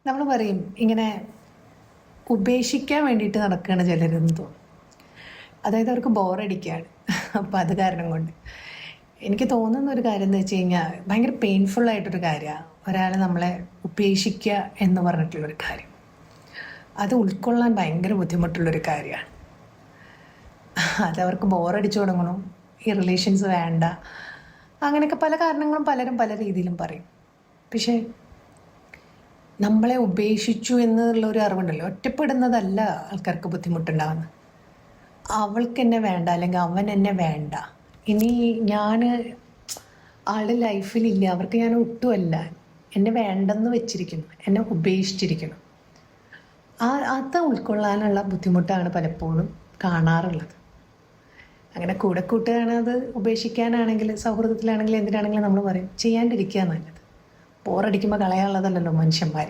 നമ്മൾ പറയും ഇങ്ങനെ ഉപേക്ഷിക്കാൻ വേണ്ടിയിട്ട് നടക്കുകയാണ് ചിലരെന്ന് തോന്നും. അതായത് അവർക്ക് ബോറടിക്കുകയാണ്. അപ്പം അത് കാരണം കൊണ്ട് എനിക്ക് തോന്നുന്ന ഒരു കാര്യം എന്ന് വെച്ച് കഴിഞ്ഞാൽ ഭയങ്കര പെയിൻഫുള്ളായിട്ടൊരു കാര്യമാണ് ഒരാൾ നമ്മളെ ഉപേക്ഷിക്കുക എന്ന് പറഞ്ഞിട്ടുള്ളൊരു കാര്യം. അത് ഉൾക്കൊള്ളാൻ ഭയങ്കര ബുദ്ധിമുട്ടുള്ളൊരു കാര്യമാണ്. അതവർക്ക് ബോറടിച്ചു തുടങ്ങണം, ഈ റിലേഷൻസ് വേണ്ട, അങ്ങനെയൊക്കെ പല കാരണങ്ങളും പലരും പല രീതിയിലും പറയും. പക്ഷേ നമ്മളെ ഉപേക്ഷിച്ചു എന്നുള്ളൊരു അറിവുണ്ടല്ലോ, ഒറ്റപ്പെടുന്നതല്ല ആൾക്കാർക്ക് ബുദ്ധിമുട്ടുണ്ടാകുന്നത്. അവൾക്ക് എന്നെ വേണ്ട അല്ലെങ്കിൽ അവൻ എന്നെ വേണ്ട, ഇനി ഞാൻ ആളുടെ ലൈഫിലില്ല, അവർക്ക് ഞാൻ ഒട്ടുമല്ല, എന്നെ വേണ്ടെന്ന് വെച്ചിരിക്കുന്നു, എന്നെ ഉപേക്ഷിച്ചിരിക്കുന്നു. അത് ഉൾക്കൊള്ളാനുള്ള ബുദ്ധിമുട്ടാണ് പലപ്പോഴും കാണാറുള്ളത്. അങ്ങനെ കൂടെ കൂട്ടുകയാണ്. അത് ഉപേക്ഷിക്കാനാണെങ്കിൽ സൗഹൃദത്തിലാണെങ്കിലും എന്തിനാണെങ്കിലും നമ്മൾ പറയും ചെയ്യാണ്ടിരിക്കുക നല്ലത്. ബോറടിക്കുമ്പോൾ കളയാനുള്ളതല്ലല്ലോ മനുഷ്യന്മാർ.